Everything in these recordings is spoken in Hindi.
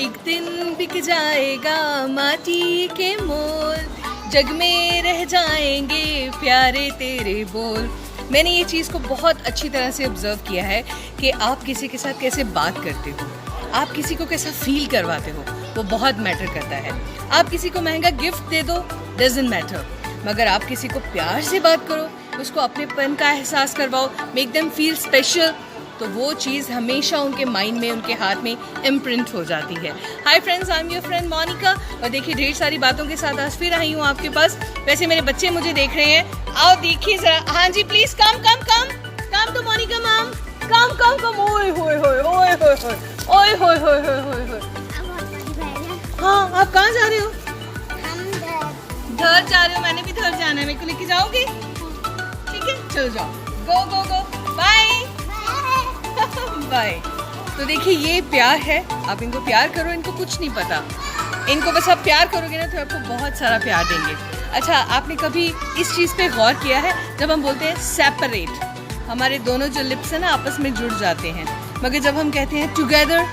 एक दिन बिक जाएगा माटी के मोल, जग में रह जाएंगे प्यारे तेरे बोल। मैंने ये चीज़ को बहुत अच्छी तरह से ऑब्जर्व किया है कि आप किसी के साथ कैसे बात करते हो, आप किसी को कैसा फील करवाते हो, वो बहुत मैटर करता है। आप किसी को महंगा गिफ्ट दे दो, डजंट मैटर, मगर आप किसी को प्यार से बात करो, उसको अपनेपन का एहसास करवाओ, मेक देम फील स्पेशल, तो वो चीज़ हमेशा उनके माइंड में, उनके हाथ में इम्प्रिंट हो जाती है। Hi friends, I am your friend Monika, और देखिए ढेर सारी बातों के साथ आज फिर आई हूँ आपके पास। वैसे मेरे बच्चे मुझे देख रहे हैं, आओ देखिए जरा। हाँ जी, please come come come come to Monica ma'am, come come come. ओए होए होए ओए होए होए ओए होए होए होए होए। हाँ, आप कहाँ जा रहे हो? घर जा रहे हो? मैंने भी घर जाना है, मेरे को लेके जाओगे? ठीक है, चलो जाओ, गो गो गो, बाय बाय। तो देखिए ये प्यार है, आप इनको प्यार करो, इनको कुछ नहीं पता, इनको बस आप प्यार करोगे ना तो आपको बहुत सारा प्यार देंगे। अच्छा, आपने कभी इस चीज़ पे गौर किया है, जब हम बोलते हैं सेपरेट, हमारे दोनों जो लिप्स हैं ना आपस में जुड़ जाते हैं, मगर जब हम कहते हैं टुगेदर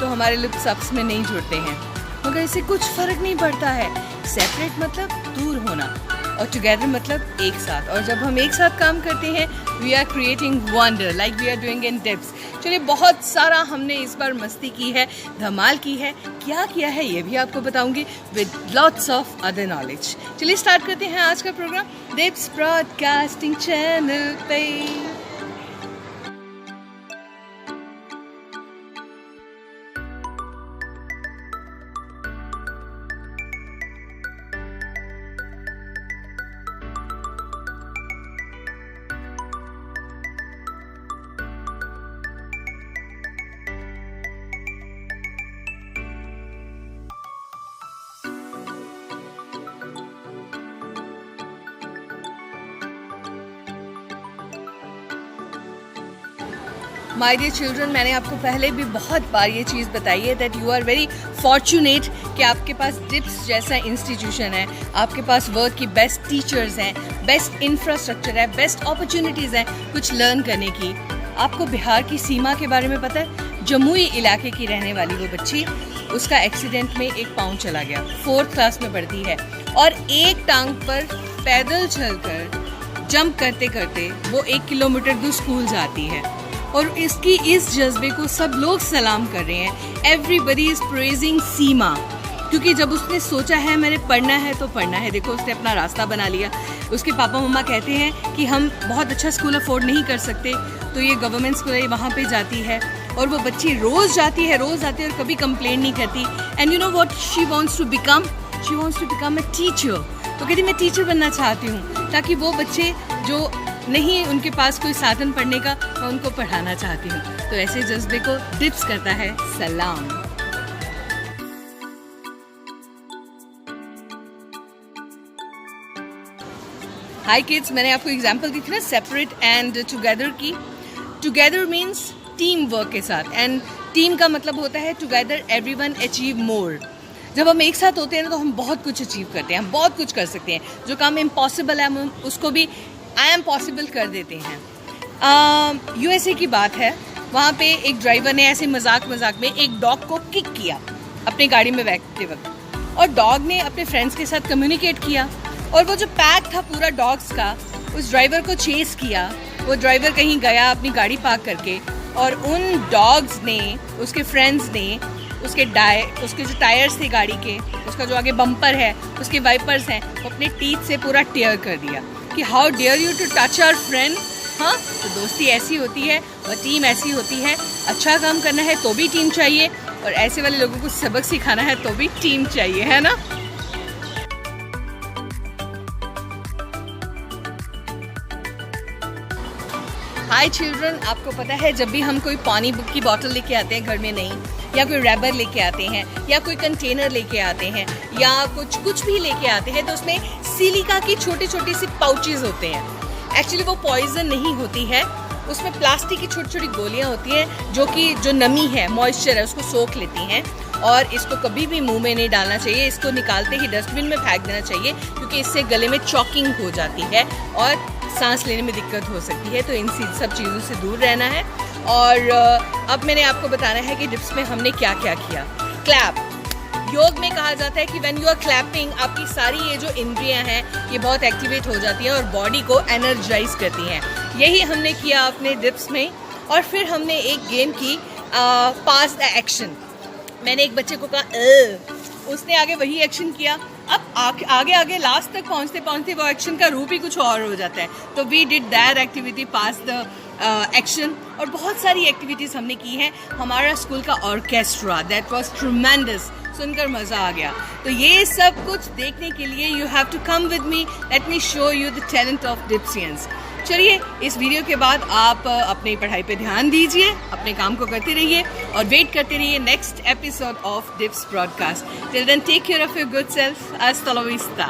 तो हमारे लिप्स आपस में नहीं जुड़ते हैं, मगर इससे कुछ फ़र्क नहीं पड़ता है। सेपरेट मतलब दूर होना और टुगेदर मतलब एक साथ, और जब हम एक साथ काम करते हैं we are creating wonder like we are doing in DIPS. चलिए, बहुत सारा हमने इस बार मस्ती की है, धमाल की है, क्या किया है ये भी आपको बताऊंगी with lots of other knowledge. चलिए स्टार्ट करते हैं आज का प्रोग्राम डिप्स ब्रॉडकास्टिंग चैनल पे। माय डियर चिल्ड्रन, मैंने आपको पहले भी बहुत बार ये चीज़ बताई है that you are very fortunate कि आपके पास डिप्स जैसा इंस्टीट्यूशन है, आपके पास वर्ल्ड की बेस्ट टीचर्स हैं, बेस्ट इंफ्रास्ट्रक्चर है, बेस्ट अपॉर्चुनिटीज़ हैं कुछ लर्न करने की। आपको बिहार की सीमा के बारे में पता है? जमुई इलाके की रहने वाली वो बच्ची, उसका एक्सीडेंट में एक पाँव चला गया, 4th क्लास में पढ़ती है, और एक टांग पर पैदल चलकर जंप करते करते वो 1 किलोमीटर दूर स्कूल जाती है, और इसकी इस जज्बे को सब लोग सलाम कर रहे हैं। एवरीबडी इज प्रेजिंग सीमा, क्योंकि जब उसने सोचा है मैंने पढ़ना है तो पढ़ना है, देखो उसने अपना रास्ता बना लिया। उसके पापा मम्मा कहते हैं कि हम बहुत अच्छा स्कूल अफोर्ड नहीं कर सकते, तो ये गवर्नमेंट स्कूल है, वहाँ पे जाती है, और वो बच्ची रोज़ जाती है और कभी कंप्लेन नहीं करती। And you know what she wants to become? She wants to become a teacher. तो कहती मैं टीचर बनना चाहती हूँ, ताकि वो बच्चे जो नहीं उनके पास कोई साधन पढ़ने का, मैं उनको पढ़ाना चाहती हूँ। तो ऐसे जज्बे को डिप्स करता है सलाम। हाय किड्स, मैंने आपको एग्जांपल दी थी ना सेपरेट एंड टुगेदर की। टुगेदर मीन्स टीम वर्क के साथ, एंड टीम का मतलब होता है टुगेदर एवरीवन अचीव मोर। जब हम एक साथ होते हैं ना तो हम बहुत कुछ अचीव करते हैं, हम बहुत कुछ कर सकते हैं। जो काम इम्पॉसिबल है हम उसको भी आई एम पॉसिबल कर देते हैं। यूएसए की बात है, वहाँ पे एक ड्राइवर ने ऐसे मजाक में एक डॉग को किक किया अपनी गाड़ी में बैठते वक्त, और डॉग ने अपने फ्रेंड्स के साथ कम्युनिकेट किया, और वो जो पैक था पूरा डॉग्स का, उस ड्राइवर को चेस किया। वो ड्राइवर कहीं गया अपनी गाड़ी पार्क करके, और उन डॉग्स ने, उसके फ्रेंड्स ने, उसके जो टायर्स थे गाड़ी के, उसका जो आगे बम्पर है, उसके वाइपर्स हैं, वो अपने टीथ से पूरा टेयर कर दिया कि how dare you to touch our friend. हाँ, तो दोस्ती ऐसी होती है और टीम ऐसी होती है। अच्छा काम करना है तो भी टीम चाहिए, और ऐसे वाले लोगों को सबक सिखाना है तो भी टीम चाहिए, है ना? हाय चिल्ड्रन, आपको पता है जब भी हम कोई पानी की बॉटल लेके आते हैं घर में, नहीं, या कोई रबर लेके आते हैं, या कोई कंटेनर लेके आते हैं, या कुछ भी लेके आते हैं, तो उसमें सिलिका की छोटी छोटी सी पाउचेस होते हैं। एक्चुअली वो पॉइजन नहीं होती है, उसमें प्लास्टिक की छोटी छोटी गोलियां होती हैं जो नमी है, मॉइस्चर है, उसको सोख लेती हैं, और इसको कभी भी मुंह में नहीं डालना चाहिए। इसको निकालते ही डस्टबिन में फेंक देना चाहिए, क्योंकि इससे गले में चॉकिंग हो जाती है और सांस लेने में दिक्कत हो सकती है। तो इन सब चीज़ों से दूर रहना है। और अब मैंने आपको बताना है कि डिप्स में हमने क्या क्या किया। क्लैप। योग में कहा जाता है कि व्हेन यू आर क्लैपिंग आपकी सारी ये जो इंद्रियां हैं ये बहुत एक्टिवेट हो जाती हैं और बॉडी को एनर्जाइज करती हैं। यही हमने किया अपने डिप्स में। और फिर हमने एक गेम की पास द एक्शन। मैंने एक बच्चे को कहा उसने आगे वही एक्शन किया। अब आगे आगे लास्ट तक पहुंचते पहुंचते वो एक्शन का रूप ही कुछ और हो जाता है। तो we did that activity pass the action. और बहुत सारी एक्टिविटीज़ हमने की हैं। हमारा स्कूल का ऑर्केस्ट्रा दैट वाज ट्रेमेंडस, सुनकर मज़ा आ गया। तो ये सब कुछ देखने के लिए you have to come with me, let me show you the talent of Dipsians. चलिए इस वीडियो के बाद आप अपनी पढ़ाई पे ध्यान दीजिए, अपने काम को करते रहिए और वेट करते रहिए next episode of Dips broadcast. Till then take care of your good self. हasta la vista।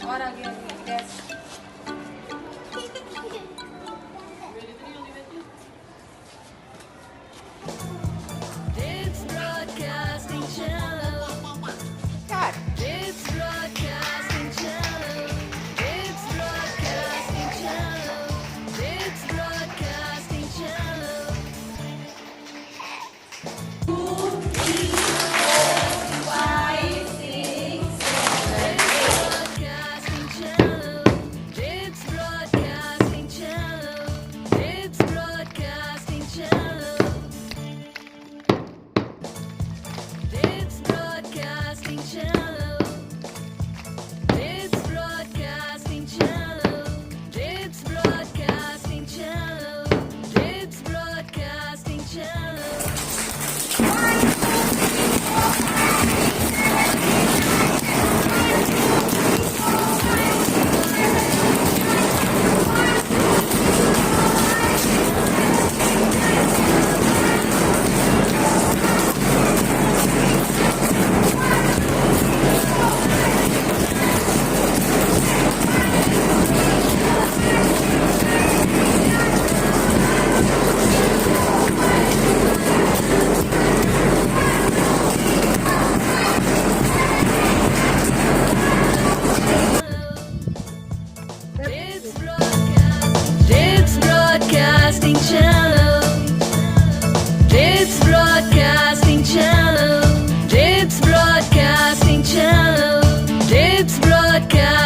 और आगे गैस It's Broadcasting Channel. It's Broadcasting Channel. It's Broadcasting Channel. It's Broadcasting Channel. Broadcasting Channel. It's Broadcasting Channel. It's Broadcasting Channel. It's Broadcasting Channel. It's Broadcasting Channel. It's Broadcasting Channel. It's Broadcasting Channel. It's Broadcasting Channel. It's Broadcasting Channel. It's Broadcasting Channel. It's Broadcasting